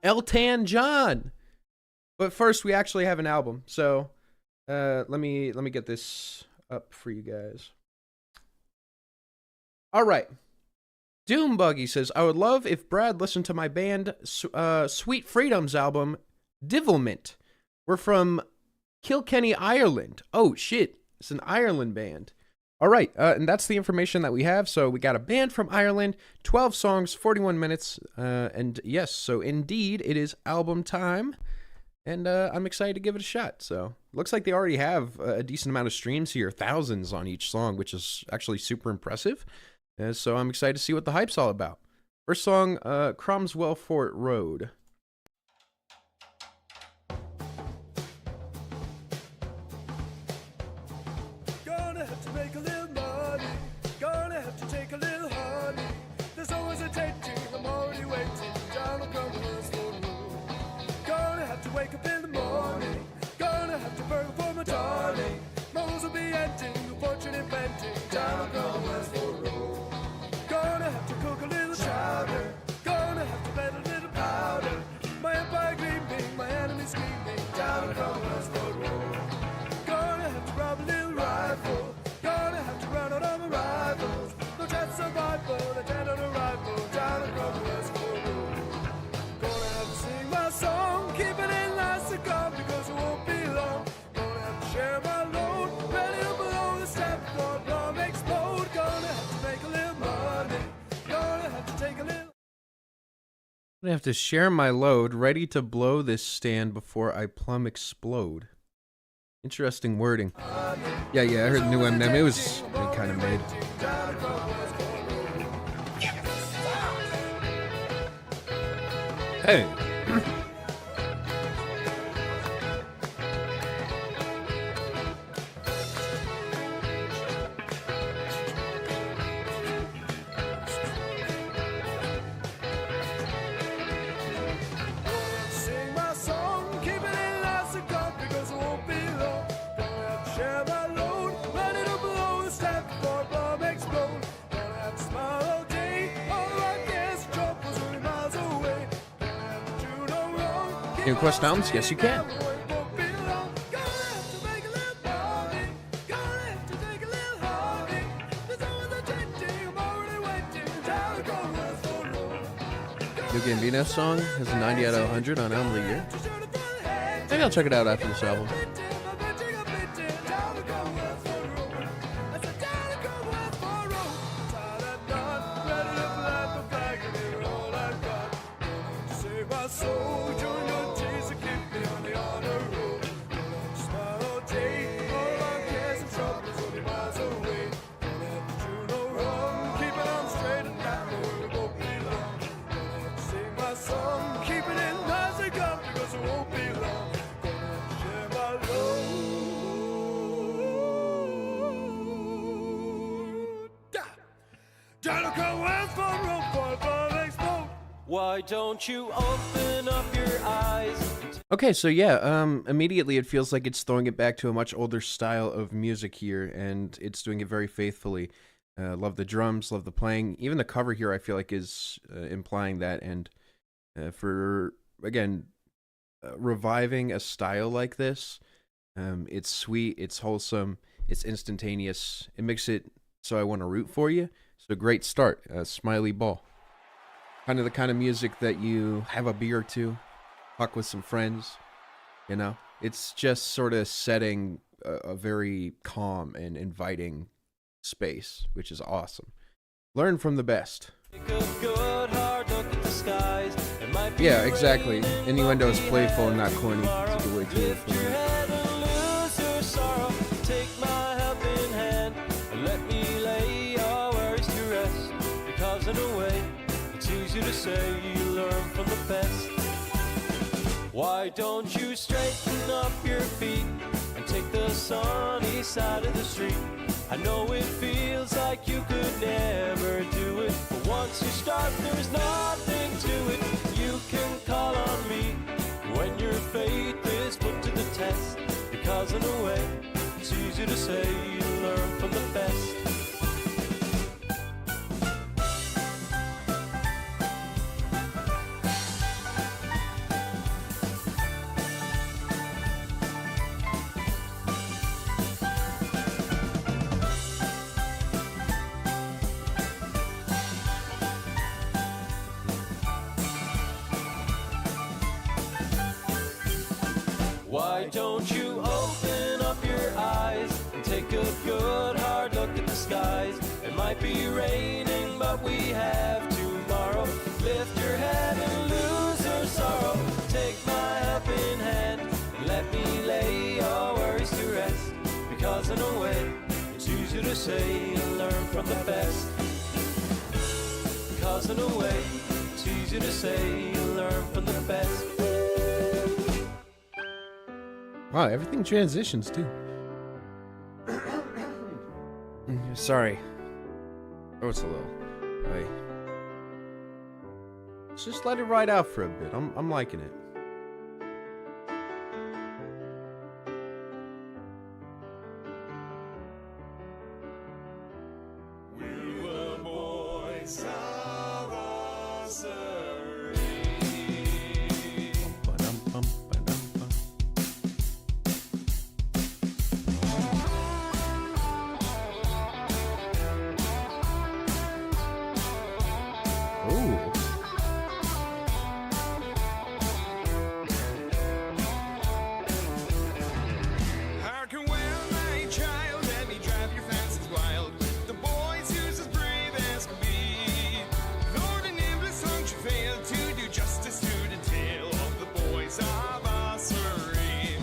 Elton John. But first, we actually have an album. So let me get this up for you guys. All right. Doombuggy says, I would love if Brad listened to my band Sweet Freedom's album, Divilmint. We're from Kilkenny, Ireland. Oh, shit. It's an Ireland band. All right, and that's the information that we have. So we got a band from Ireland, 12 songs, 41 minutes. And yes, so indeed, it is album time. And I'm excited to give it a shot. So looks like they already have a decent amount of streams here, thousands on each song, which is actually super impressive. So I'm excited to see what the hype's all about. First song, Cromwell Fort Road. Gonna have to make a little money. Gonna have to take a little honey. There's always a dating. I'm already waiting down the Cromwell's Fort Road. Gonna have to wake up in the morning. Gonna have to burn for my darling. Moles will be ending, the fortune inventing down the Cromwell's Fort Road. Gonna have to cook a little chowder. Gonna have to bet a little powder. My empire gleaming, my enemy screaming down the Cromwell's Fort Road. Gonna have to rob a little rifle. Gonna have to run out of my rivals. No chance survival, the dead on arrival down the Cromwell's Fort Road. Gonna have to sing my song, keep it in nice and calm because it won't be long. Gonna have to share my load, ready to blow the step before bomb explode. Gonna have to make a little money. Gonna have to take a little. I have to share my load, ready to blow this stand before I plumb explode. Interesting wording. Yeah, I heard the new Eminem. It was kind of made. Hey. Sing my song, keep it in nice and calm because it won't be long. Gonna have to share my load, ready to blow the step before a bomb explode. Gonna have to smile all day, all I guess trouble's only miles away. Gonna have to do no wrong. Can you request sounds? Yes, you can. New Gambino song has a 90 out of 100 on Album of the Year. Maybe I'll check it out after this album. Why don't you open up your eyes? Okay, so yeah, immediately it feels like it's throwing it back to a much older style of music here, and it's doing it very faithfully. Love the drums, love the playing. Even the cover here, I feel like, is implying that. And for, again, reviving a style like this, it's sweet, it's wholesome, it's instantaneous. It makes it so I want to root for you. So great start, Smiley Ball. Kind of the kind of music that you have a beer to, talk with some friends, you know? It's just sort of setting a very calm and inviting space, which is awesome. Learn from the best. Yeah, exactly. Innuendo is playful and not corny. It's a good way to do it for me. To say you learn from the best. Why don't you straighten up your feet and take the sunny side of the street? I know it feels like you could never do it, but once you start there's nothing to it. You can call on me when your faith is put to the test, because in a way it's easy to say you learn from the best. say you learn from the best. 'Cause in a way, it's easy to say you learn from the best. Wow, everything transitions too. Sorry. Oh, it's a little. Let's just let it ride out for a bit. I'm liking it. We were boys of our Surrey. Ba-dum-bum, ba-dum-bum. Ooh. Hearken well, my child, let me drive your fancies wild. The boys who's as brave as can be. Though the nimblest tongue should fail to do justice to the tale of the boys of our Surrey.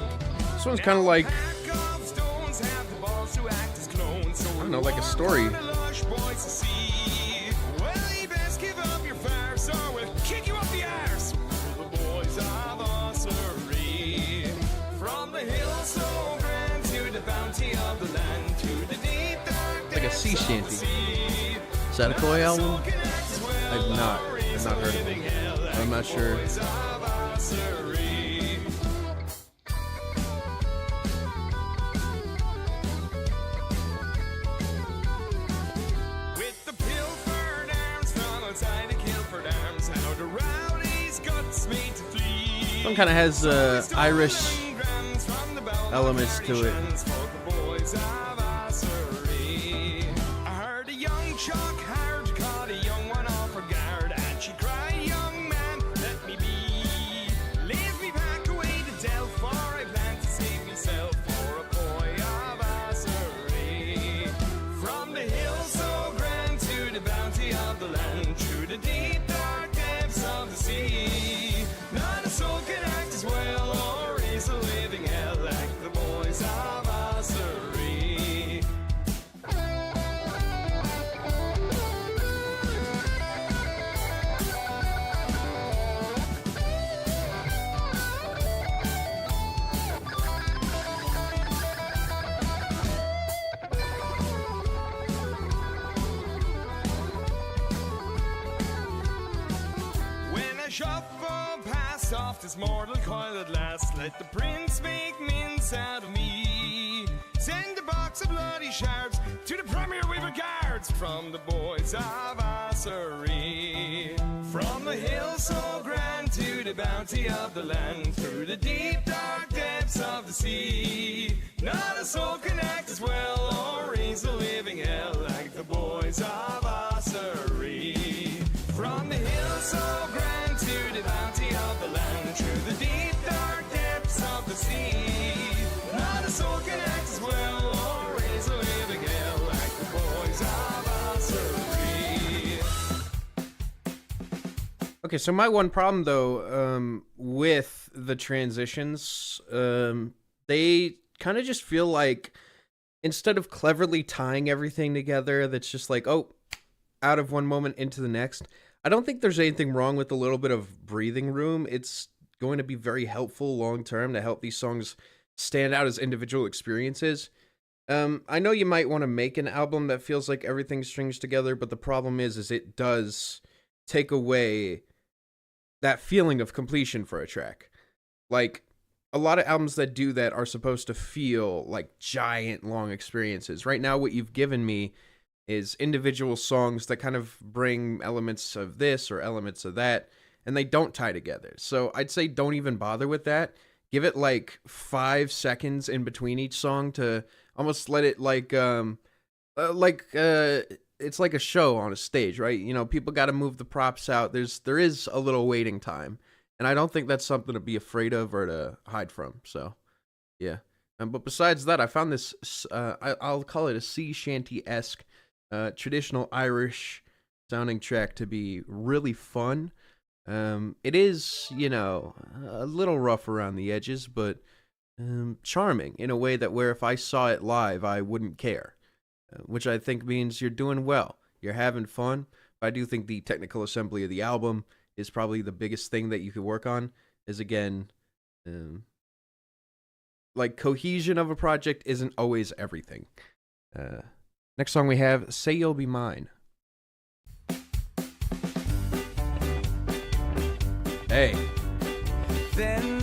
This one's kind of like, Pack of stones have the balls to act as clones. So I don't know, like a story. the lush boys to see. Well, you best give up your farce or we'll kick you up the arse. We're the boys of our Surrey. From the hills so grand to the bounty of the land, to the deep dark Like a depths sea of the shanty. sea. Is that a Koi album? So can act as well I've not or heard is of it. living hell like I'm not the sure. boys of our Surrey. With the pilfered arms from outside the Kilford Arms, how the rowdies guts made to flee. one kind of has Irish elements to it. I heard a young Chuck Howard caught a young one off her guard, and she cried, "Young man, let me be. Leave me back away to Delph, for I plan to save myself for a boy of our Surrey. From the hills so grand to the bounty of the land, through the deep dark depths of the sea. Not a soul can act as well or is a living hell like the boys of our Surrey." When I shuffle past off this mortal coil at last, let the prince make mince out of me. Send a box of bloody shards to the Premier with regards from the boys of our Surrey. From the hills so grand to the bounty of the land, through the deep dark depths of the sea. Not a soul can act as well or raise a living hell like the boys of our Surrey. From the hills so grand to the bounty of the land, through the deep dark depths of the sea. Not a soul can act as well or raise a living hell like the boys of our Surrey. Okay, so my one problem though, with the transitions, they kind of just feel like instead of cleverly tying everything together, that's just like, oh, out of one moment into the next. I don't think there's anything wrong with a little bit of breathing room. It's going to be very helpful long term to help these songs stand out as individual experiences. I know you might want to make an album that feels like everything strings together, but the problem is it does take away that feeling of completion for a track. Like, a lot of albums that do that are supposed to feel like giant long experiences. Right now, what you've given me is individual songs that kind of bring elements of this or elements of that, and they don't tie together. So I'd say don't even bother with that. Give it like 5 seconds in between each song to almost let it it's like a show on a stage, right? You know, people got to move the props out. There is a little waiting time, and I don't think that's something to be afraid of or to hide from. So, yeah. But besides that, I found this I'll call it a sea shanty-esque traditional Irish sounding track to be really fun. It is, you know, a little rough around the edges, but charming in a way that where if I saw it live, I wouldn't care. which I think means you're doing well. You're having fun. But I do think the technical assembly of the album is probably the biggest thing that you could work on. Is again, like cohesion of a project isn't always everything. Next song we have, Say You'll Be Mine. Hey. Then,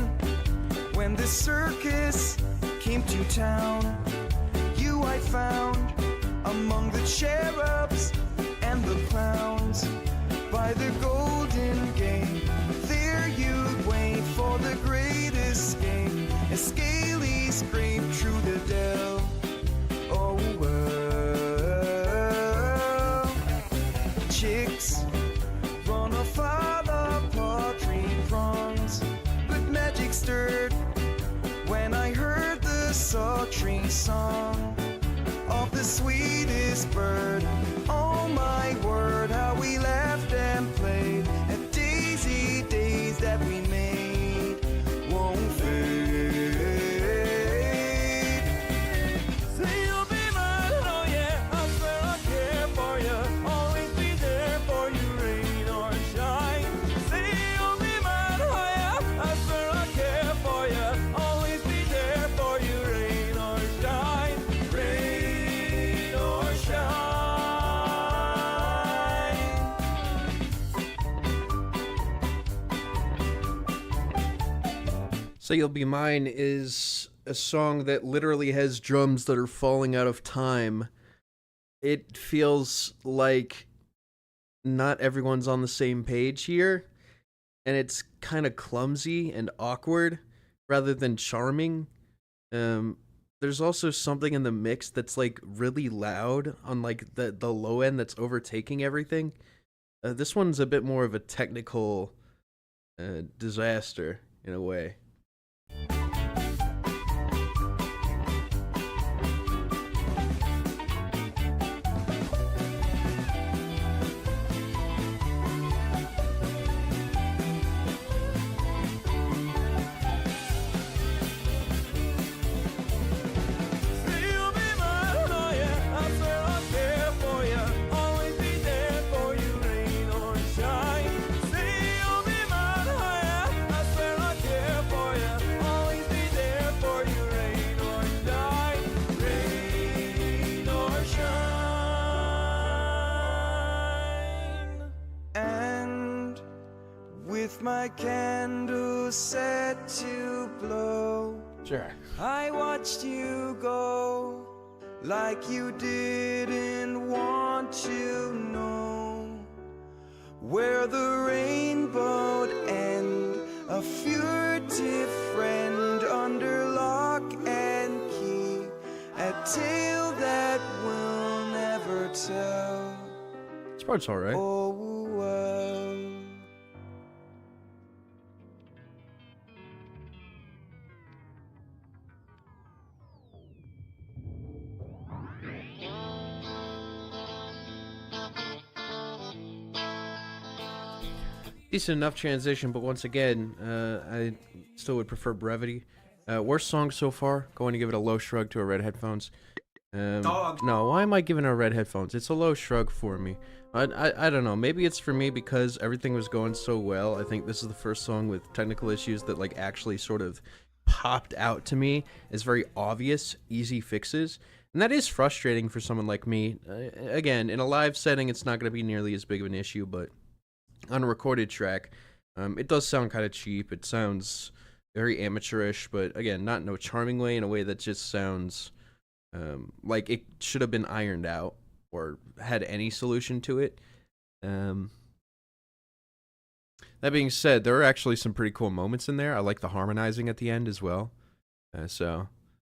when the circus came to town, you I found among the cherubs and the clowns. By the golden gate, there you'd wait for the great escape, as scaly scrape through the dell. Oh, well, chicks run afar the paltry prongs, but magic stirred when I heard the sultry song of the sweetest bird. Oh my word, how we laughed and played at daisy days that we made won't fade. Say you'll be mine, oh yeah, I swear I'll care for you, always be there for you, rain or shine. Say you'll be mine, oh yeah, I swear I'll care for you, always be there for you, rain or shine, rain or shine. Say You'll Be Mine is a song that literally has drums that are falling out of time. It feels like not everyone's on the same page here, and it's kind of clumsy and awkward rather than charming. There's also something in the mix that's like really loud on like the low end that's overtaking everything. This one's a bit more of a technical disaster in a way. Say you'll be mine, oh yeah, I swear I'll care for you, always be there for you, rain or shine. Say you'll be mine, oh yeah, I swear I'll care for you, always be there for you, rain or shine, rain or shine. And with my candle set to blow, Sure. I watched you go like you didn't want to know where the rainbow'd end, a furtive friend under lock and key, a tale that we'll never tell. This part's alright. Oh, well. Decent enough transition, but once again, I still would prefer brevity. Worst song so far. Going to give it a low shrug to a red headphones. Dog. No, why am I giving her red headphones? It's a low shrug for me. I don't know. Maybe it's for me because everything was going so well. I think this is the first song with technical issues that like actually sort of popped out to me as very obvious, easy fixes. And that is frustrating for someone like me. Again, in a live setting, it's not going to be nearly as big of an issue, but on a recorded track, it does sound kind of cheap. It sounds very amateurish, but again, not in a charming way, in a way that just sounds like it should have been ironed out or had any solution to it. That being said, there are actually some pretty cool moments in there. I like the harmonizing at the end as well. So,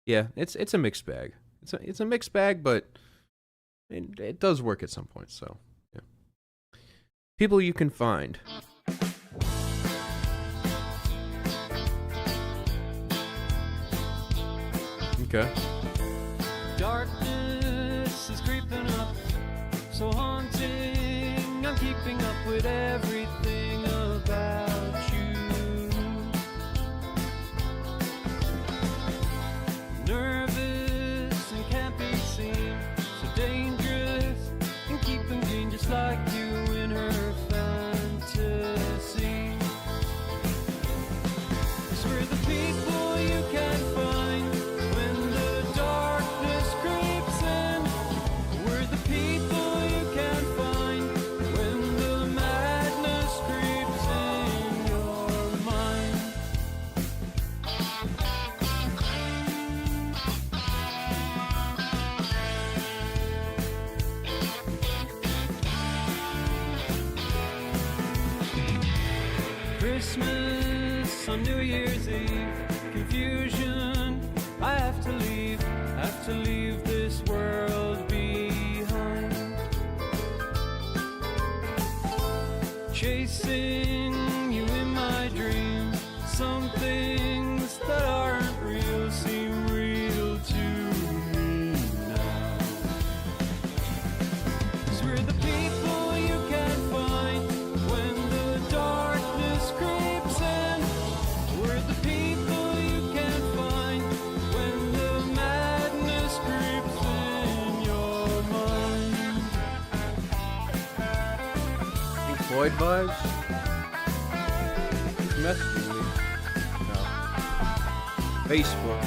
yeah, it's a mixed bag. It's a mixed bag, but it does work at some point. So, yeah. People you can find. Okay. Darkness is creeping up, so haunting. I'm keeping up with everything about you. Nervous and can't be seen, so Christmas, on New Year's Eve, confusion. I have to leave this world behind. Chasing you in my dream, some things that aren't real seem real to me now. 'Cause we're the people you can't find when the darkness creeps in. We're the people you can't find when the madness creeps in your mind. Pink Floyd vibes? Who's messaging me? No. Facebook.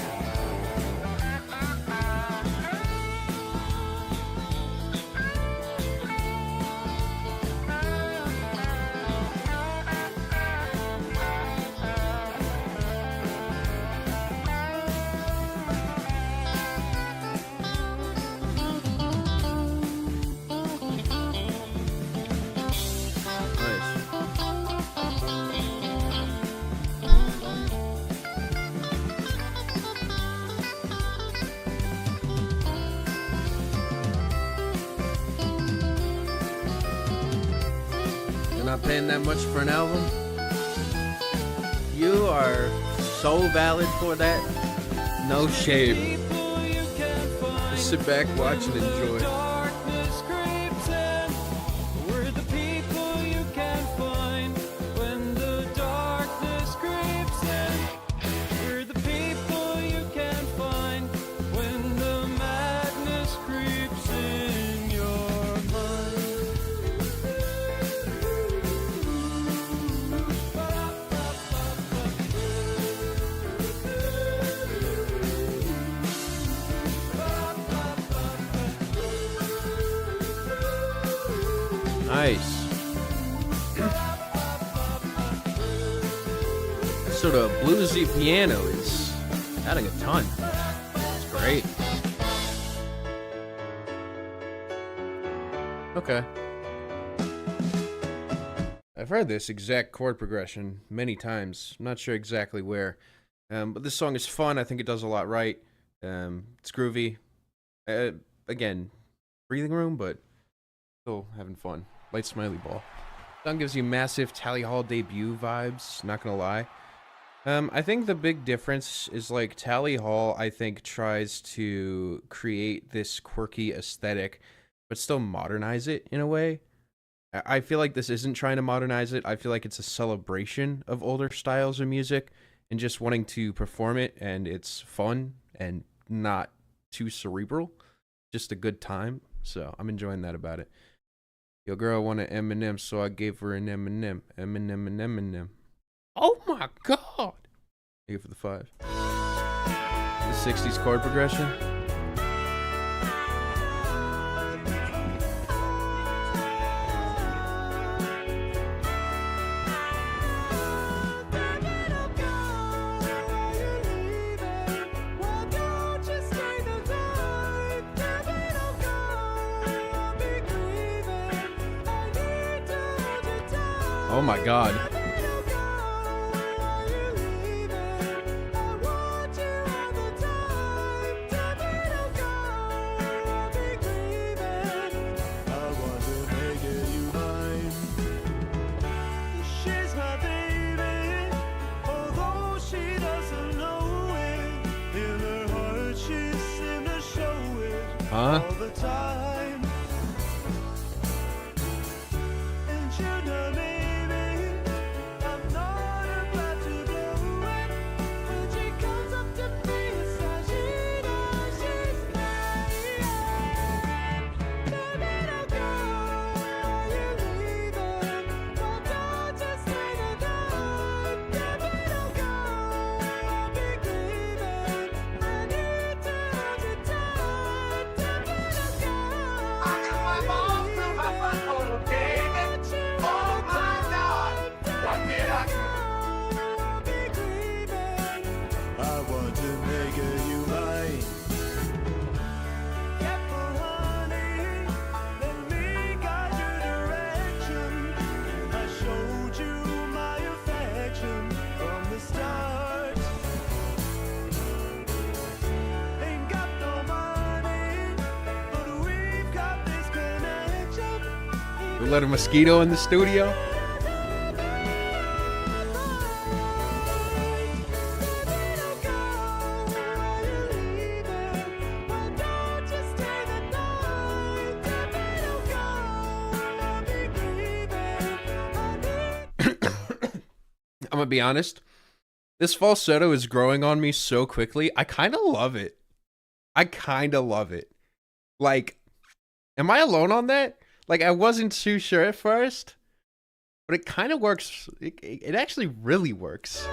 Nice. You're not paying that much for an album? You are so valid for that. No shame. People you can't find. Just sit back, watch, and enjoy. Darkness creeps in. We're the people you can't find when the darkness creeps in. We're the people you can't find when the madness creeps in your mind. Nice. Sort of bluesy piano is adding a ton. It's great. Okay. I've heard this exact chord progression many times. I'm not sure exactly where. But this song is fun. I think it does a lot right. It's groovy. Again, breathing room, but still having fun. Light smiley ball. Song gives you massive Tally Hall debut vibes, not gonna lie. I think the big difference is like Tally Hall, I think, tries to create this quirky aesthetic, but still modernize it in a way. I feel like this isn't trying to modernize it. I feel like it's a celebration of older styles of music and just wanting to perform it, and it's fun and not too cerebral. Just a good time. So I'm enjoying that about it. Your girl wanted M&M, so I gave her an M&M. M&M and M&M. Oh my god! Thank you for the 5. The 60s chord progression. Oh my god. Huh? We let a mosquito in the studio. I'm gonna be honest. This falsetto is growing on me so quickly. I kind of love it. Like, am I alone on that? Like, I wasn't too sure at first, but it kind of works. It actually really works.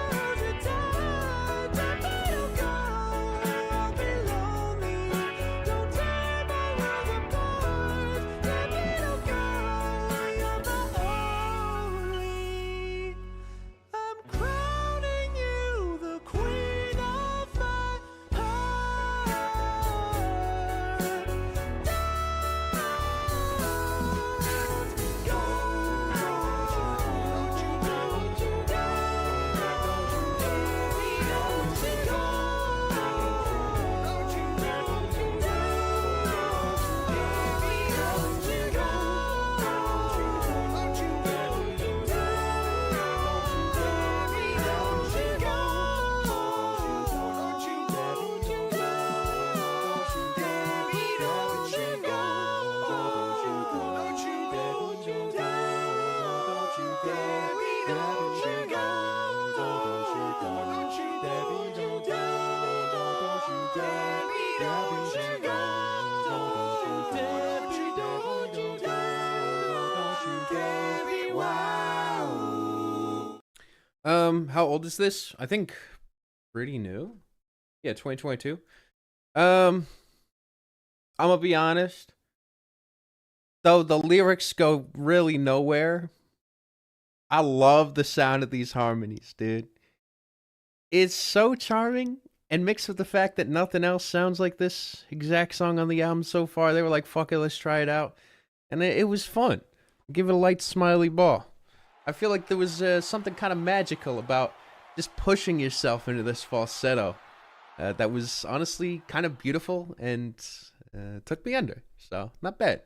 How old is this? I think pretty new. Yeah, 2022. I'm gonna be honest. Though the lyrics go really nowhere, I love the sound of these harmonies, dude. It's so charming, and mixed with the fact that nothing else sounds like this exact song on the album so far, they were like, fuck it, let's try it out. And it was fun. Give it a light smiley ball. I feel like there was something kind of magical about just pushing yourself into this falsetto that was honestly kind of beautiful and took me under. So, not bad.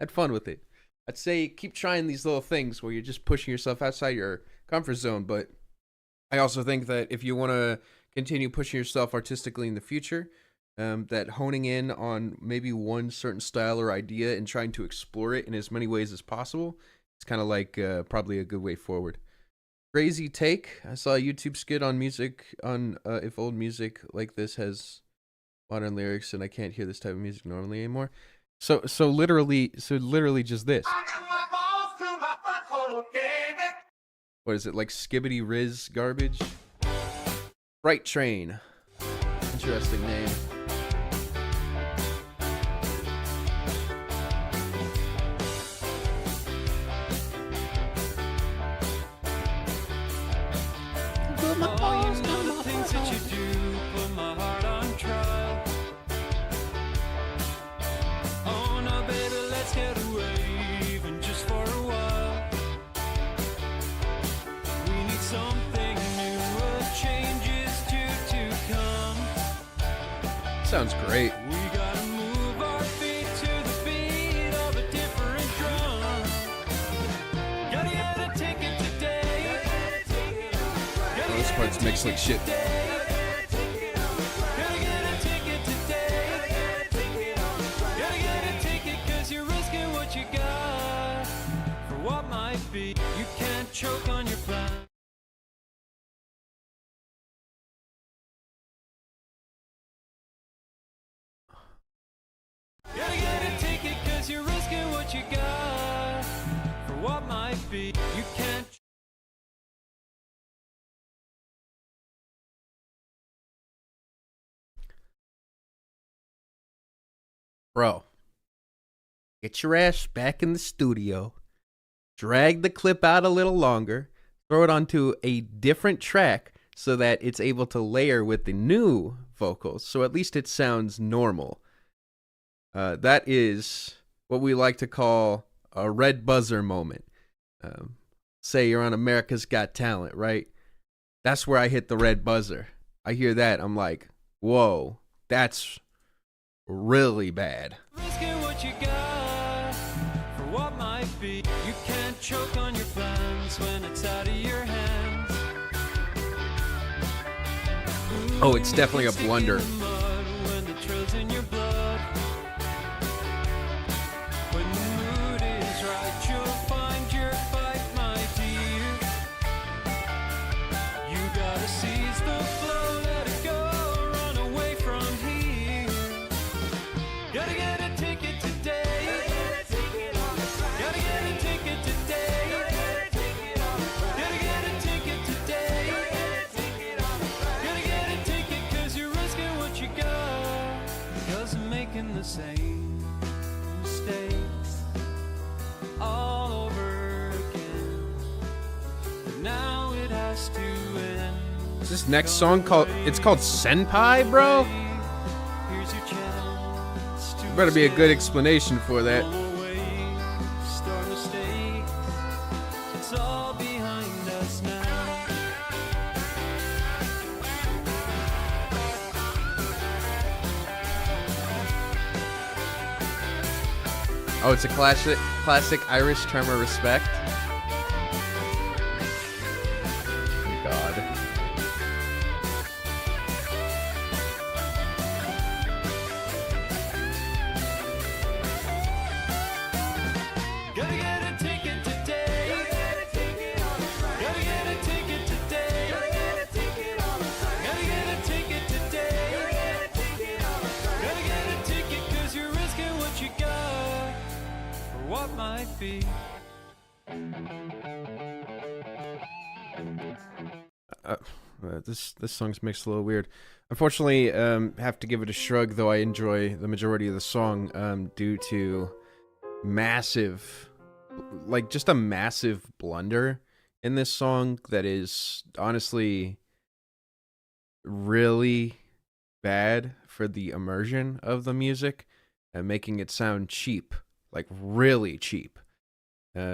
Had fun with it. I'd say keep trying these little things where you're just pushing yourself outside your comfort zone, but I also think that if you want to continue pushing yourself artistically in the future, that honing in on maybe one certain style or idea and trying to explore it in as many ways as possible, it's kind of like probably a good way forward. Crazy take. I saw a YouTube skit on music on if old music like this has modern lyrics and I can't hear this type of music normally anymore. So literally just this. What is it, like Skibbity Riz garbage? Right Train. Interesting name. Oh, you know the things that you do put my heart on trial. Oh, now baby, let's get away, even just for a while. We need something new, a change is due to come. Sounds great. We gotta move our feet to the beat of a different drum. Gotta get a ticket today. Oh, this part's mixed like shit. You can't choke on your plan. Gotta get a ticket cause you're risking what you got for what might be. You can't. Bro, get your ass back in the studio. Drag the clip out a little longer, throw it onto a different track so that it's able to layer with the new vocals, so at least it sounds normal. That is what we like to call a red buzzer moment. Say you're on America's Got Talent, right? That's where I hit the red buzzer. I hear that, I'm like, whoa, that's really bad. Risking what you got for what might be. Oh, it's definitely a blunder. When the trail's in your blood. When the mood is right, you'll find your fight, my dear. You gotta seize the flow, let it go, run away from here. Gotta get a ticket today. Gotta get a ticket today. Gotta get a ticket today. Gotta get a ticket 'cause you're risking what you got. 'Cause I'm making the same mistakes all over again. But now it has to end. Is this next song called? It's called Senpai, bro. Here's your chance to Better be a good explanation for that. roll away, start mistakes. It's all behind us now. Oh, it's a classic Irish Tremor Respect. Oh, God. Gotta get a ticket today. Gotta get a ticket today. Gotta get a ticket today. Gotta get a ticket 'cause you're risking what you got for what might be. This song's mixed a little weird. Unfortunately, have to give it a shrug, though I enjoy the majority of the song due to massive, like just a massive blunder in this song that is honestly really bad for the immersion of the music and making it sound cheap, like really cheap.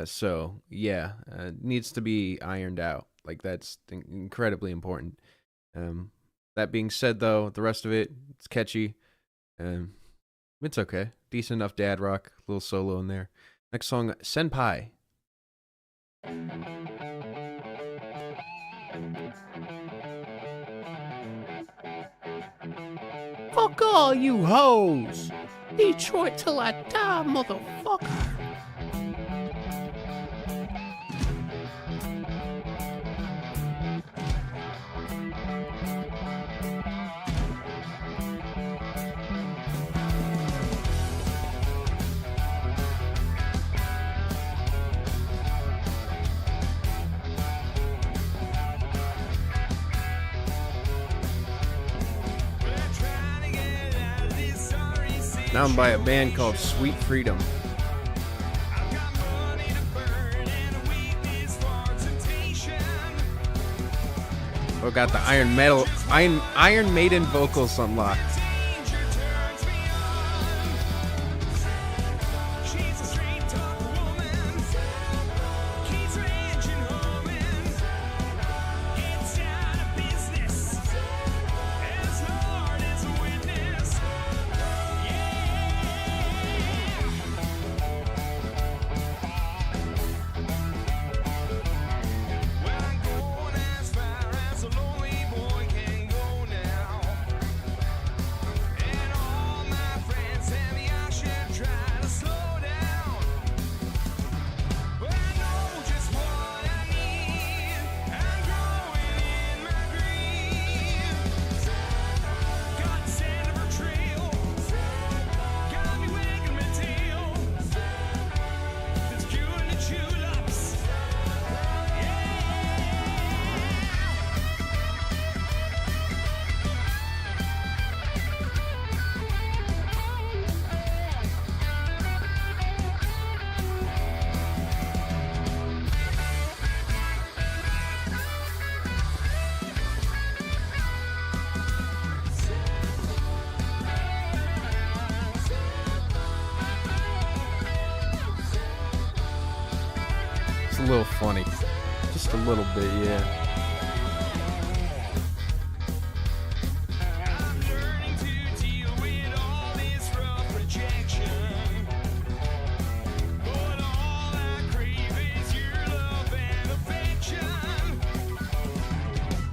So yeah, needs to be ironed out. Like that's incredibly important. That being said, though, the rest of it's catchy. It's okay. Decent enough dad rock. Little solo in there. Next song, Senpai. Fuck all you hoes! Detroit till I die, motherfucker! Now I'm by a band called Sweet Freedom. Oh, got the Iron Maiden vocals unlocked. A little funny. Just a little bit, yeah.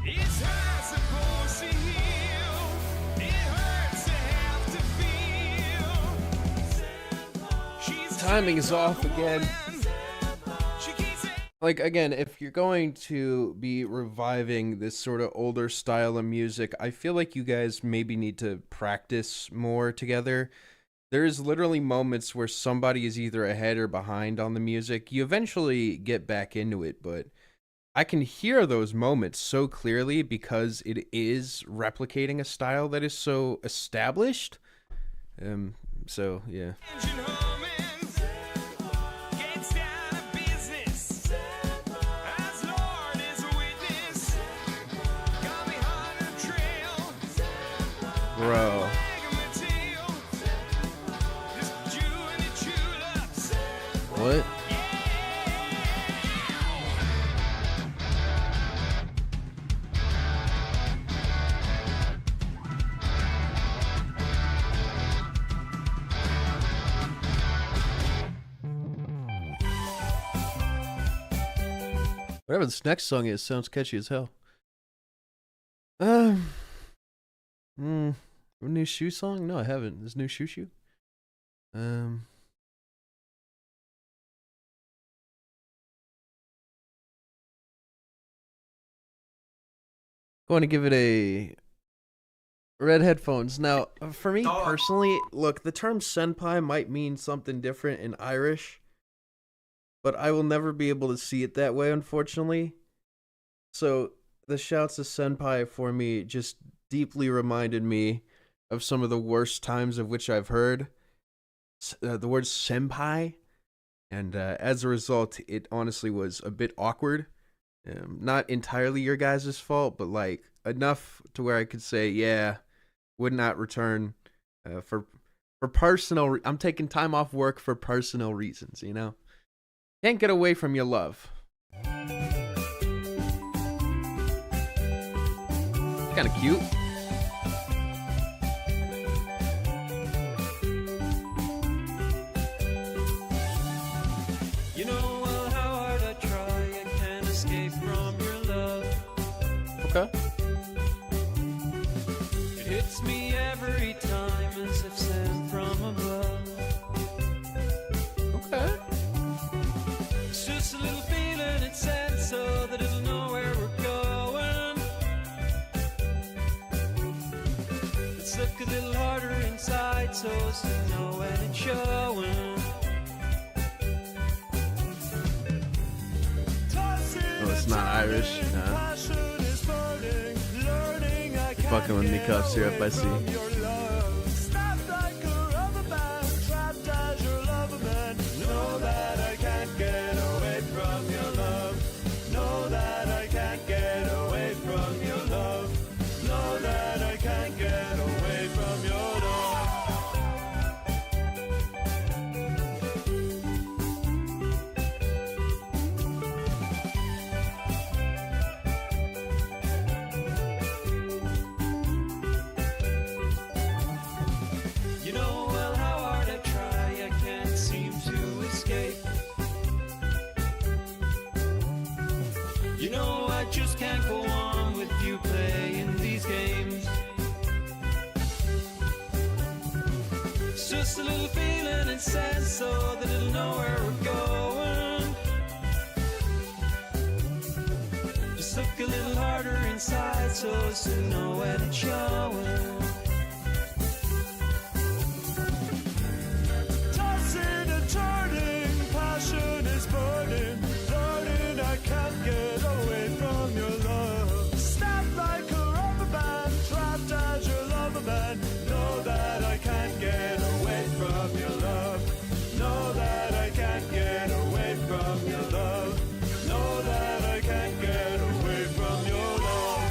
It's hard supposed to hear. timing is off again. Like, again, if you're going to be reviving this sort of older style of music, I feel like you guys maybe need to practice more together. There's literally moments where somebody is either ahead or behind on the music. You eventually get back into it, but I can hear those moments so clearly because it is replicating a style that is so established. So, yeah. Bro. What? Whatever this next song is, sounds catchy as hell. A new shoe song? No, I haven't. This new shoe. Going to give it a red headphones. Now, for me personally, look, the term senpai might mean something different in Irish, but I will never be able to see it that way, unfortunately. So the shouts of senpai for me just deeply reminded me of some of the worst times of which I've heard the word senpai, and as a result, it honestly was a bit awkward. Not entirely your guys' fault, but like enough to where I could say, yeah, would not return for personal. I'm taking time off work for personal reasons, you know. Can't get away from your love. Kind of cute. You know how hard I try, I can't escape from your love. Okay. It hits me every time as if sent from above. Okay. It's just a little feeling, it's said so that it'll know where we're going. Let's look a little harder inside so as to know when it's showing. Oh, it's not Irish. Fucking with me, cough syrup, I see. Just can't go on with you playing these games. It's just a little feeling inside so that it'll know where we're going. Just look a little harder inside so as to know when it's showing. Tossing and turning, passion is burning, learning I can't get away from your love. Snap like a rubber band, trapped as your lover man. Know that I can't get away from your love. Know that I can't get away from your love. Know that I can't get away from your love.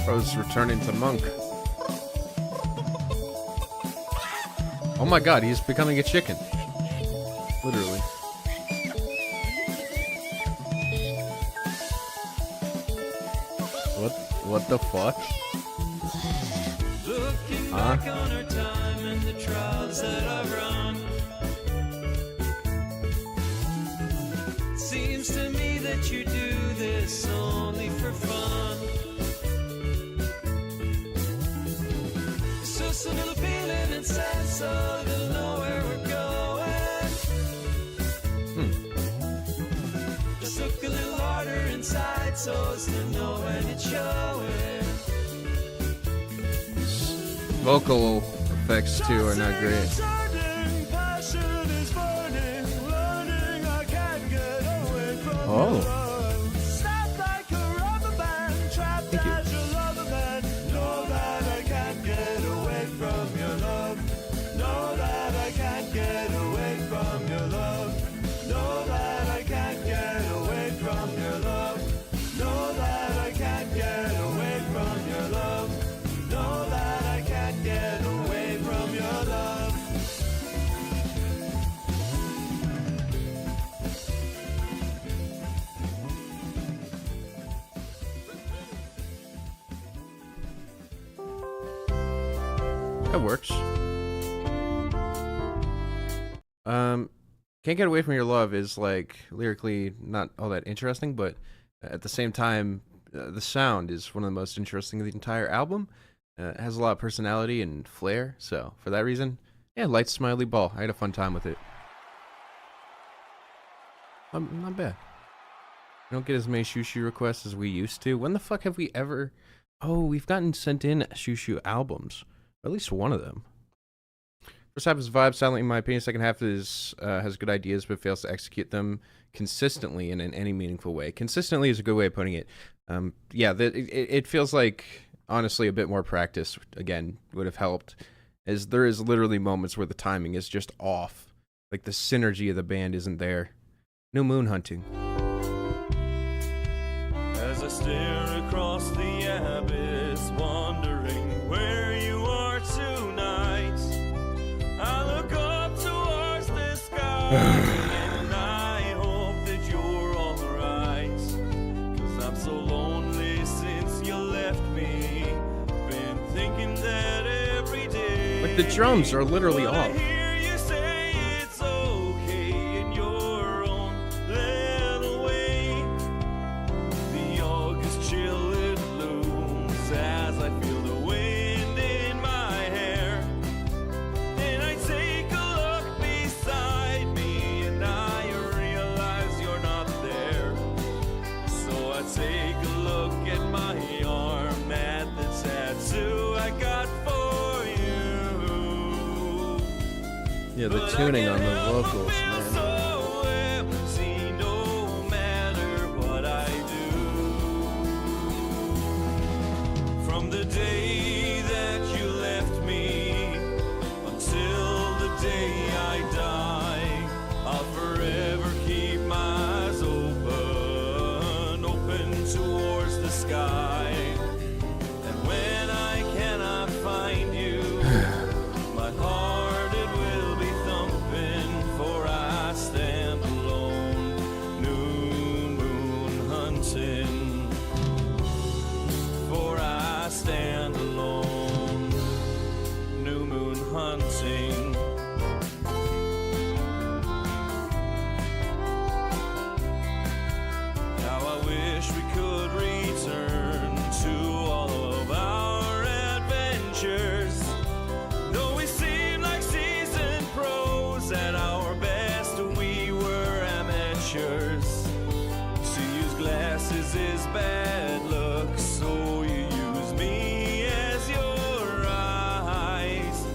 Bro's returning to monk. Oh my god, he's becoming a chicken. Literally. What the fuck? Looking back on our time and the trials that I've run. seems to me that you do this only for fun. It's just a little feeling inside, so they'll know where we're going. Just look a little harder inside, so as to know when it's showing. Vocal effects too are not great. Oh. Thank you. That works. Can't Get Away From Your Love is like lyrically not all that interesting, but at the same time, the sound is one of the most interesting of the entire album. It has a lot of personality and flair, so for that reason, yeah, light smiley ball. I had a fun time with it. Not bad. We don't get as many Shushu requests as we used to. When the fuck have we ever... Oh, we've gotten sent in Shushu albums. At least one of them. First half is vibe, silent in my opinion. Second half is has good ideas but fails to execute them consistently and in any meaningful way. Consistently is a good way of putting it. Yeah, it feels like, honestly, a bit more practice, again, would have helped. As there is literally moments where the timing is just off. Like the synergy of the band isn't there. No moon hunting. As I stare across the abyss, wondering where you are tonight, I look up towards the sky and I hope that you're alright, 'cause I'm so lonely since you left me. Been thinking that every day. Like the drums are literally off. Yeah, the tuning on the vocals, man. From the day that you left me until the day I die, I'll forever keep my eyes open towards the sky. And when I cannot find you, my heart it will be thumping, for I stand alone, new moon hunting. For I stand alone, new moon hunting. How I wish we could return to all of our adventures. Though we seem like seasoned pros, at our best we were amateurs. To use glasses is bad luck, so you use me as your eyes.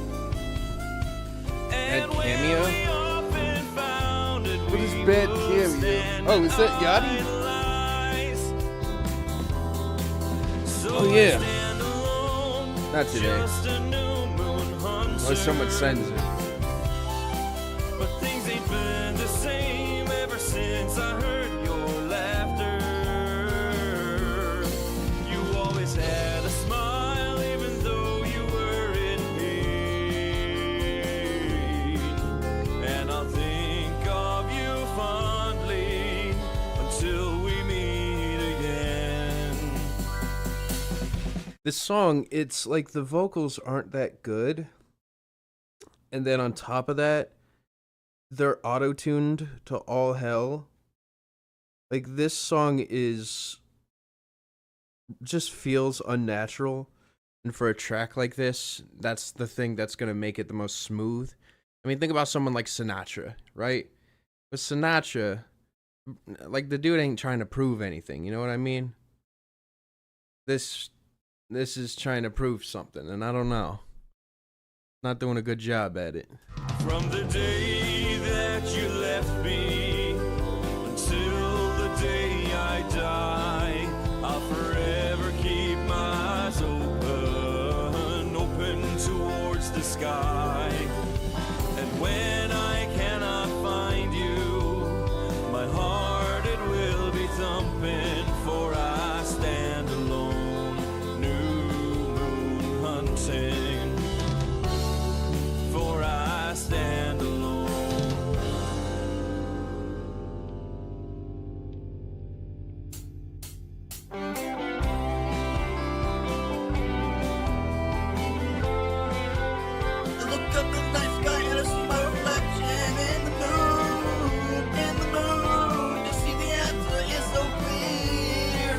And cameo? when we often found it, What is we bad would cameo? stand Oh, is that Yachty? in lies. So Oh, yeah. I stand alone, Not today. just a new moon hunter. Or someone sends it. But things ain't been the same ever since I heard your laughter. You always had a smile even though you were in pain. And I'll think of you fondly until we meet again. This song, it's like the vocals aren't that good. And then on top of that, they're auto-tuned to all hell. Like this song is just feels unnatural, and for a track like this, that's the thing that's gonna make it the most smooth. I mean, think about someone like Sinatra, right? With Sinatra, like the dude ain't trying to prove anything, you know what I mean? This is trying to prove something, and I don't know. Not doing a good job at it. From the day that you left me until the day I die, I'll forever keep my eyes open towards the sky. And when I cannot find you, my heart it will be thumping, for I stand alone, new moon hunting. For I stand alone. Look up the night sky and I see my reflection in the moon. To see the answer is so clear.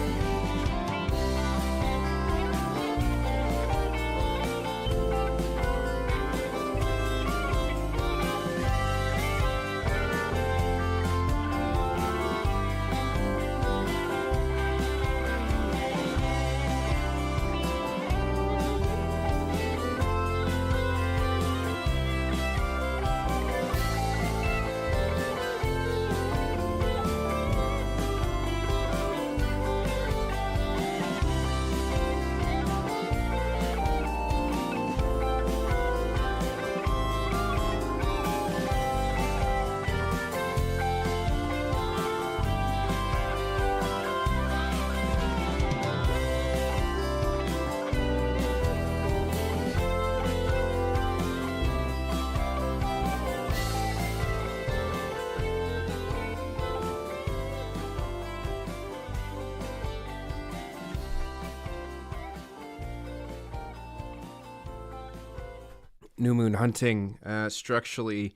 New Moon Hunting structurally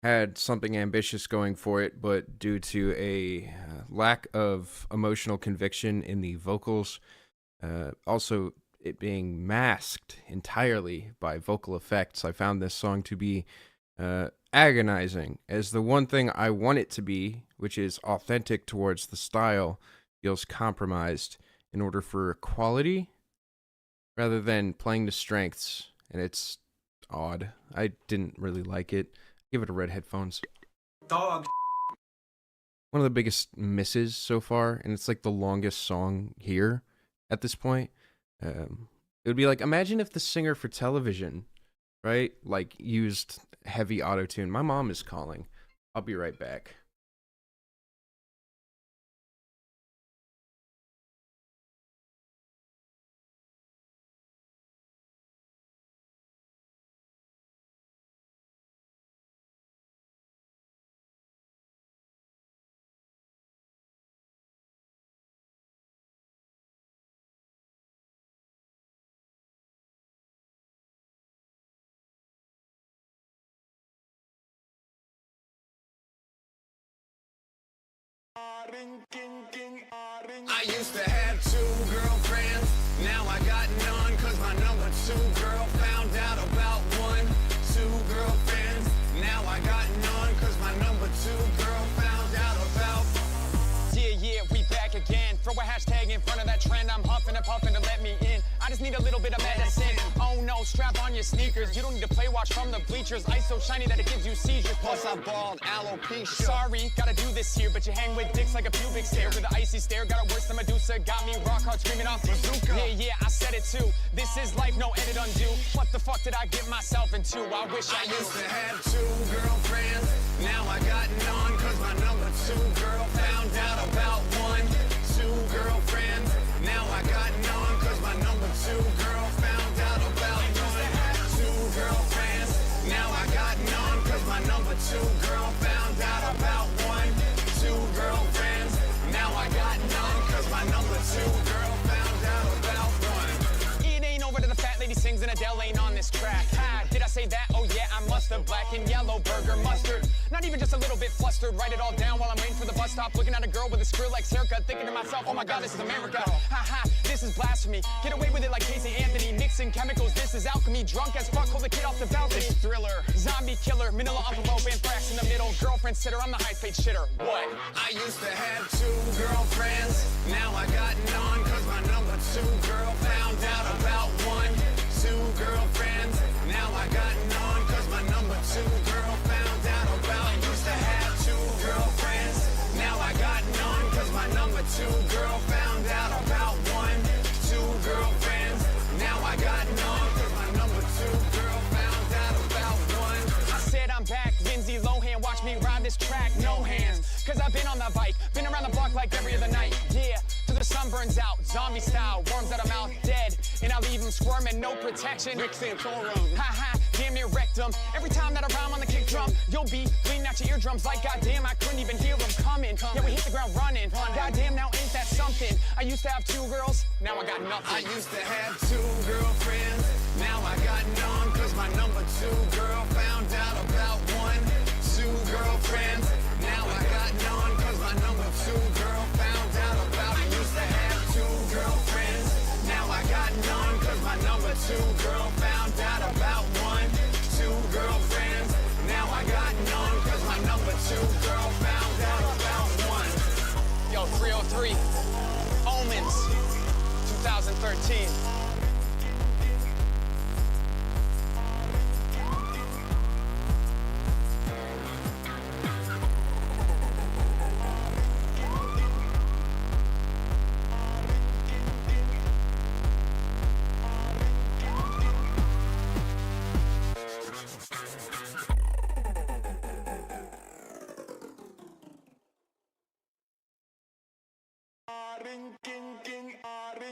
had something ambitious going for it, but due to a lack of emotional conviction in the vocals, also it being masked entirely by vocal effects, I found this song to be agonizing, as the one thing I want it to be, which is authentic towards the style, feels compromised in order for quality rather than playing to strengths, and it's odd. I didn't really like it. Give it a red headphones. Dog. One of the biggest misses so far, and it's like the longest song here at this point. It would be like, imagine if the singer for television, right, like used heavy auto-tune. My mom is calling. I'll be right back. I used to have 2 girlfriends, now I got none, cause my number 2 girl found out about 1, 2 girlfriends, now I got none, cause my number 2 girl found out about. Yeah, we back again. Throw a hashtag in front of that trend. I'm huffing and puffing to let me in. I just need a little bit of medicine. Oh no, strap on your sneakers. You don't need to play watch from the bleachers. Ice so shiny that it gives you seizures. Plus I'm bald, alopecia. Sorry, gotta do this here, but you hang with dicks like a pubic stare. With an icy stare, got it worse than Medusa. Got me rock hard screaming off bazooka. Yeah, I said it too. This is life, no edit undo. What the fuck did I get myself into? I wish I used to have 2 girlfriends, now I got none, cause my number 2 girl found out about 1, 2 girlfriends, now I got none, cause my number 2 girl found out about 1, 2 girlfriends, now I got none, cause my number 2 girl found out about 1, 2 girlfriends, now I got none, cause my number 2 girl found out about 1. It ain't over to the fat lady sings and Adele ain't on this track. Did I say that? Oh yeah, I must have. The black and yellow burger mustard. Not even just a little bit flustered. Write it all down while I'm waiting for the bus stop. Looking at a girl with a Skrillex haircut. Thinking to myself, oh my god, this is America. Haha, this is blasphemy. Get away with it like Casey Anthony. Mixing chemicals, this is alchemy. Drunk as fuck, hold the kid off the balcony. This thriller, zombie killer, manila envelope, anthrax in the middle. Girlfriend sitter, I'm the high-paid shitter. What? I used to have 2 girlfriends. Now I got none, cause my number 2 girl found out about 1. 2 girlfriends. Now I got none, cause my number 2 girl found out about. I used to have 2 girlfriends. Now I got none, cause my number 2 girl found out about 1. 2 girlfriends. Now I got none, cause my number 2 girl found out about 1. I said I'm back, Lindsay Lohan, watch me ride this track, no hands. Cause I've been on the bike, been around the block like every other night. Yeah, till the sun burns out, zombie style, worms out of mouth, dead. And I leave them squirming, no protection. Rick Santorum. Ha, damn near wrecked them. Every time that I rhyme on the kick drum, you'll be cleaning out your eardrums like goddamn, I couldn't even hear them coming. Yeah, we hit the ground running. Goddamn, now ain't that something? I used to have 2 girls, now I got nothing. I used to have 2 girlfriends. Now I got none, cause my number 2 girl found out about 1. 2 girlfriends. Now I got none, cause my number 2 girl found out about. I used to have 2 girlfriends. Now I got none, cause my number 2 girl found out about 1. 2 girlfriends. Now I got none, cause my number 2 girl found out about 1. Yo, 303, Omens, 2013.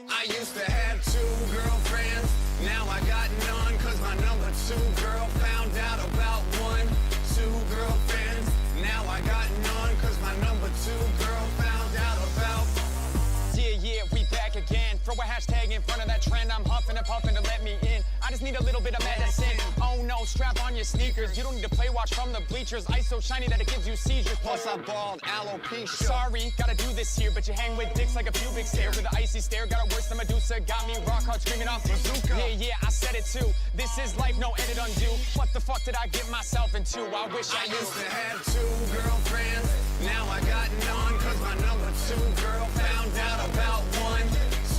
I used to have 2 girlfriends. Now I got none, cause my number 2 girl found out about 1. 2 girlfriends. Now I got none, cause my number 2 girl found out about. Yeah, we back again. Throw a hashtag in front of that trend. I'm huffing and puffing to let me in. I just need a little bit of medicine. Oh no, strap on your sneakers. You don't need to play watch from the bleachers. Ice so shiny that it gives you seizures. Plus I balled alopecia. Sorry, gotta do this here, but you hang with dicks like a pubic stare. With an icy stare, got it worse than Medusa. Got me rock hard screaming off bazooka. Yeah, I said it too. This is life, no edit undo. What the fuck did I get myself into? I wish I knew. Used to have 2 girlfriends. Now I got none, cause my number 2 girl found out about 1.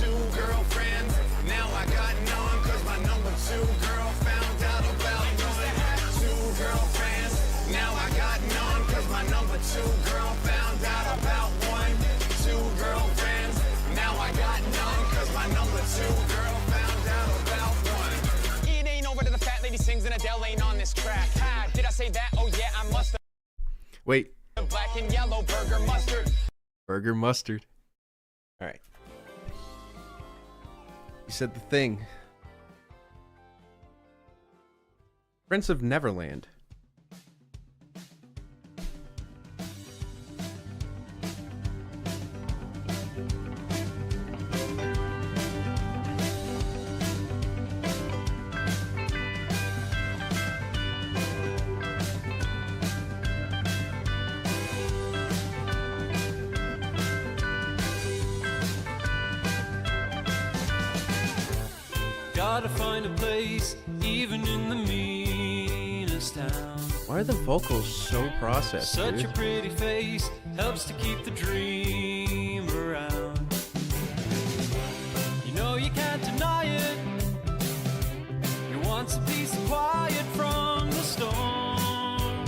2 girlfriends. Now I got none, cause my number 2 girl found out about 1. 2 girlfriends. Now I got none, cause my number 2 girl found out about 1. 2 girlfriends. Now I got none, cause my number 2 girl found out about 1. It ain't over to the fat lady sings and Adele ain't on this track. Ha, did I say that? Oh yeah, I must have. Wait. The black and yellow burger mustard. Burger mustard. All right. You said the thing. Prince of Neverland. Gotta find a place, even in the meanest town. Why are the vocals so processed, Such dude? a pretty face helps to keep the dream around. You know you can't deny it. You want some peace and quiet from the storm.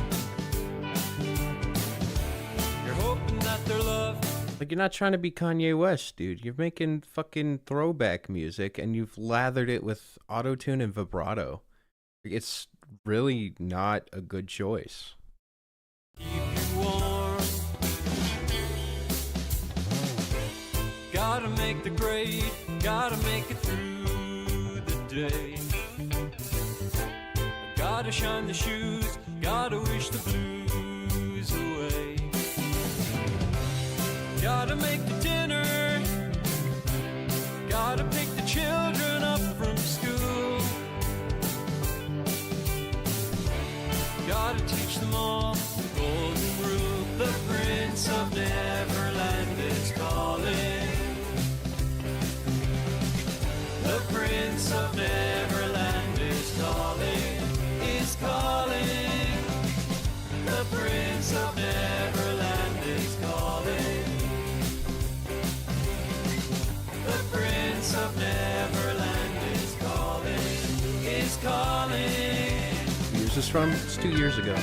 You're hoping that their love. Like, you're not trying to be Kanye West, dude. You're making fucking throwback music, and you've lathered it with autotune and vibrato. It's really not a good choice. Keep you warm. Gotta make the grade, gotta make it through the day. Gotta shine the shoes, gotta wish the blues away. Gotta make the dinner, gotta pick the children up from school. Prince of Neverland is calling, is calling. The Prince of Neverland is calling. The Prince of Neverland is calling, is calling. Who years is this from? It's 2 years ago.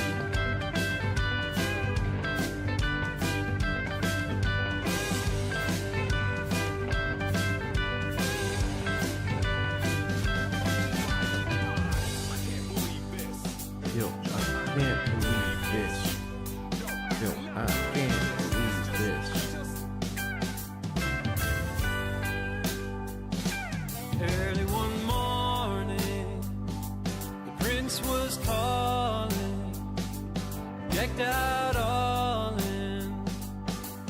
Yo, I can't believe this. Yo, I can't believe this. Early one morning, the prince was calling, decked out all in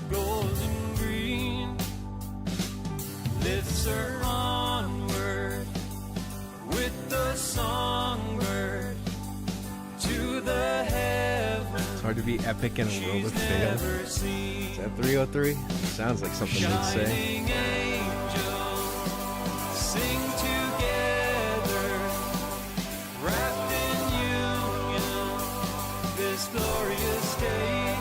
gold and green, lifts her onward with the songbird to the heavens. It's hard to be epic and roll with fail. Never seen. Is that 303? Sounds like something they'd say. Shining angels sing together, wrapped in union, this glorious day.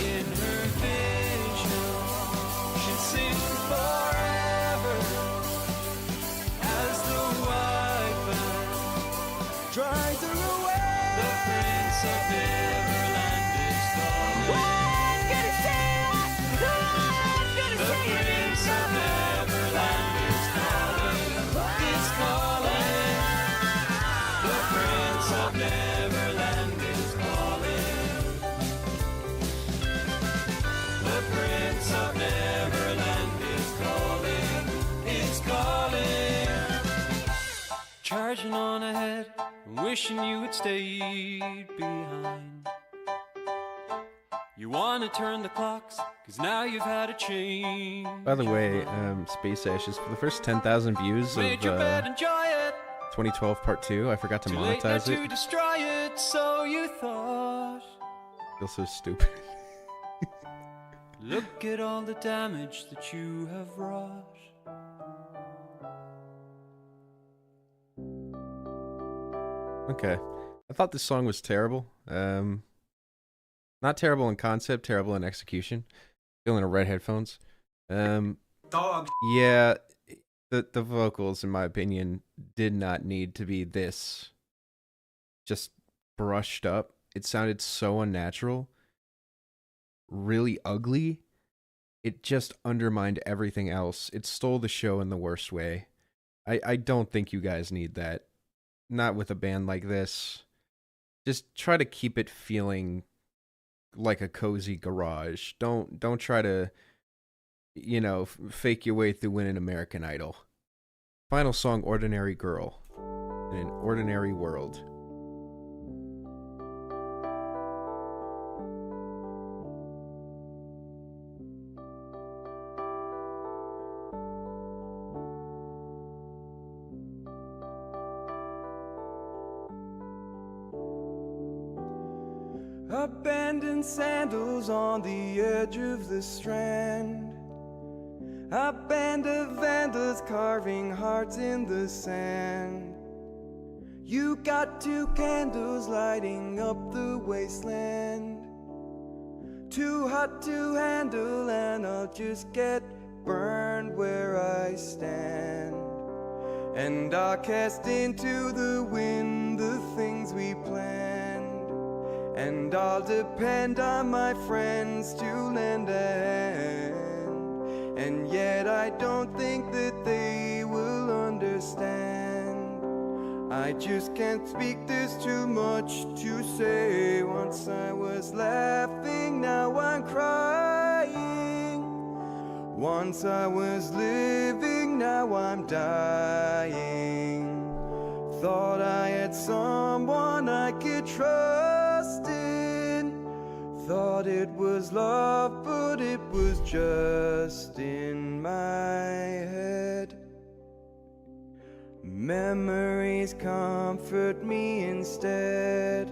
In her vision, she'll sing forever as the white man Drive her away. the Prince of Neverland is calling. The Prince of Neverland is calling, is calling. The Prince of Neverland is calling. The Prince of Neverland is calling, is calling. Charging on ahead, wishing you had stayed behind. You wanna turn the clocks, cause now you've had a change. By the way, Space Ashes, for the first 10,000 views of Made your bed, enjoy it. 2012 Part 2, I forgot to Too late now monetize to it. destroy it, so you thought. Feels so stupid. Look at all the damage that you have wrought. Okay. I thought this song was terrible. Not terrible in concept, terrible in execution. Feeling a red headphones. Dog. Yeah, the vocals, in my opinion, did not need to be this just brushed up. It sounded so unnatural, really ugly. It just undermined everything else. It stole the show in the worst way. I don't think you guys need that. Not with a band like this. Just try to keep it feeling like a cozy garage. Don't try to, fake your way through winning American Idol. Final song, Ordinary Girl. In an Ordinary World. Abandoned sandals on the edge of the strand. A band of vandals carving hearts in the sand. You got two candles lighting up the wasteland. Too hot to handle, and I'll just get burned where I stand. And I'll cast into the wind the things we planned. And I'll depend on my friends to lend a hand. And yet I don't think that they will understand. I just can't speak, there's too much to say. Once I was laughing, now I'm crying. Once I was living, now I'm dying. Thought I had someone I could trust in. Thought it was love, but it was just in my head. Memories comfort me instead.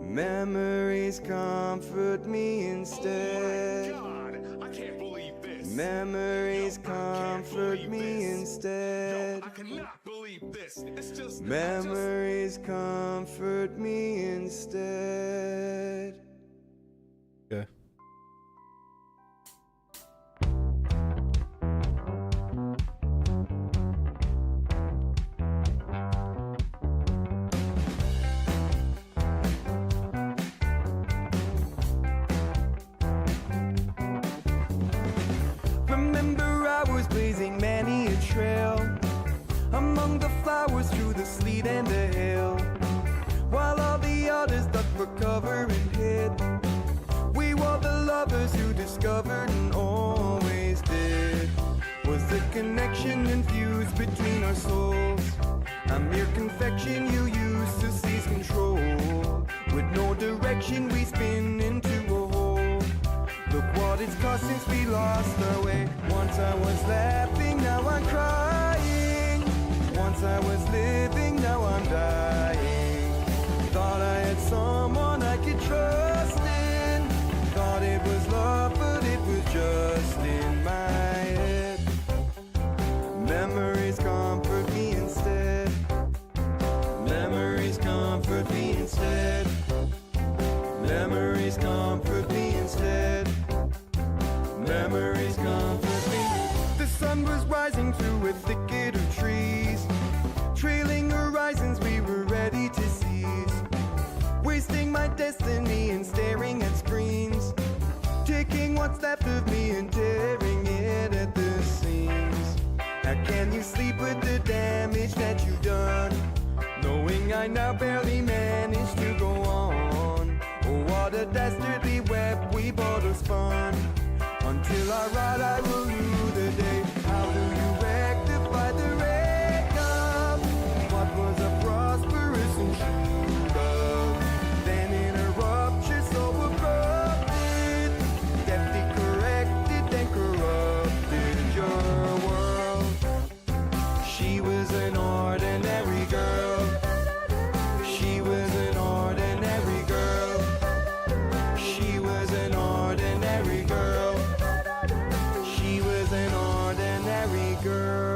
Memories comfort me instead. I can't believe this. Memories comfort me Memories comfort me instead. Yeah. Remember I was blazing many a trail among the flowers through the sleet and the hail, while all the others ducked for cover and hid. We were the lovers who discovered and always did. Was the connection infused between our souls a mere confection you used to seize control? With no direction we spin into a hole. Look what it's cost since we lost our way. Once I was laughing, now I'm crying. Once I was living, now I'm dying. Thought I had someone I could trust in. Thought it was love, but it was just in my head. Memories comfort me instead. Memories comfort me instead. Memories comfort me instead. Memories comfort me. The sun was rising through a thicket of trees, trailing horizons we were ready to seize. Wasting my destiny and staring at screens, taking what's left of me and tearing it at the seams. How can you sleep with the damage that you've done, knowing I now barely manage to go on? Oh, what a dastardly web we both have spun. Until I ride, I will rue the day. How do you rectify the wreck-up? What was a prosperous and true love? Then interrupt, you're so abrupted. Deftly corrected, then corrupted your world. She was an ordinary girl. She was an ordinary girl. She was an ordinary girl. She was an ordinary girl.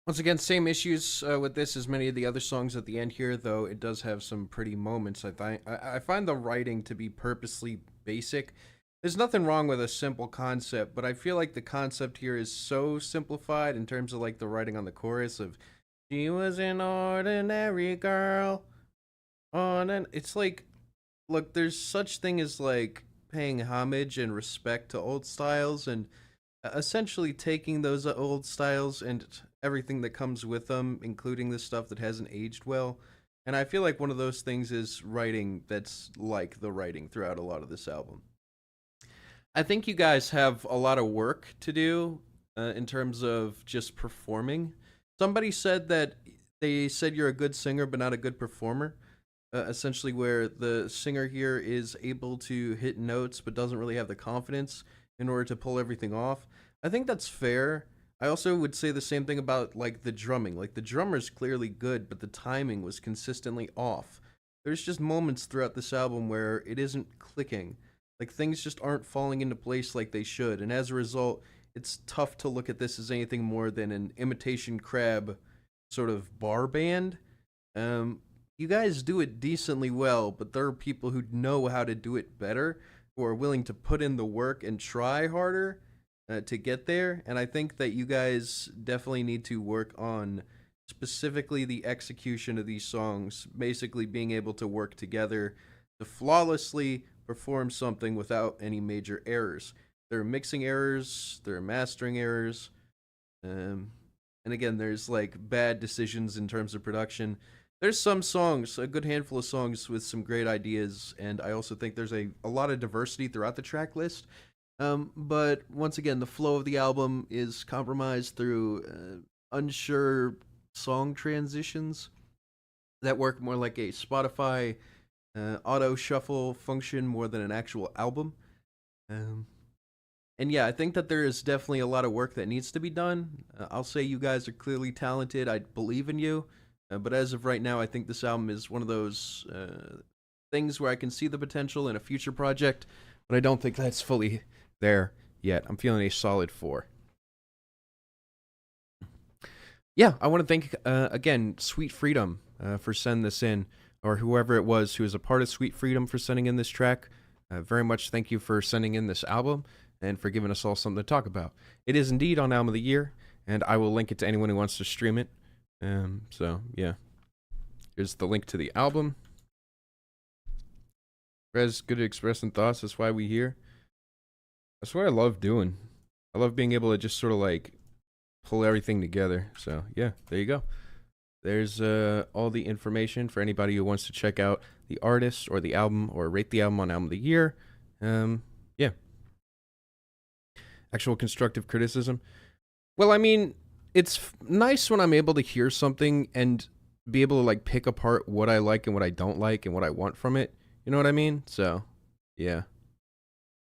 Once again, same issues with this as many of the other songs at the end here, though it does have some pretty moments. I find the writing to be purposely basic. There's nothing wrong with a simple concept, but I feel like the concept here is so simplified in terms of like the writing on the chorus of "She was an ordinary girl." On and it's like, look, there's such thing as like paying homage and respect to old styles and essentially taking those old styles and everything that comes with them, including the stuff that hasn't aged well. And I feel like one of those things is writing that's like the writing throughout a lot of this album. I think you guys have a lot of work to do in terms of just performing. Somebody said that they said you're a good singer but not a good performer. Essentially where the singer here is able to hit notes but doesn't really have the confidence in order to pull everything off. I think that's fair. I also would say the same thing about like the drumming. Like the drummer's clearly good, but the timing was consistently off. There's just moments throughout this album where it isn't clicking. Like things just aren't falling into place like they should, and as a result, it's tough to look at this as anything more than an imitation crab sort of bar band. You guys do it decently well, but there are people who know how to do it better, who are willing to put in the work and try harder to get there. And I think that you guys definitely need to work on specifically the execution of these songs, basically being able to work together to flawlessly perform something without any major errors. There are mixing errors, there are mastering errors, and again, there's like bad decisions in terms of production. There's some songs, a good handful of songs with some great ideas, and I also think there's a lot of diversity throughout the track list. But once again, the flow of the album is compromised through unsure song transitions that work more like a Spotify auto shuffle function more than an actual album. And yeah, I think that there is definitely a lot of work that needs to be done. I'll say you guys are clearly talented. I believe in you. But as of right now, I think this album is one of those things where I can see the potential in a future project, but I don't think that's fully there yet. I'm feeling a solid 4. Yeah, I want to thank, again, Sweet Freedom for sending this in, or whoever it was who was a part of Sweet Freedom for sending in this track. Very much thank you for sending in this album and for giving us all something to talk about. It is indeed on Album of the Year, and I will link it to anyone who wants to stream it. So, yeah. Here's the link to the album. Rez, good at expressing thoughts. That's why we here. That's what I love doing. I love being able to just sort of like pull everything together. So, yeah, there you go. There's all the information for anybody who wants to check out the artist or the album or rate the album on Album of the Year. Yeah. Actual constructive criticism. Well, I mean, it's nice when I'm able to hear something and be able to like pick apart what I like and what I don't like and what I want from it. You know what I mean? So, yeah.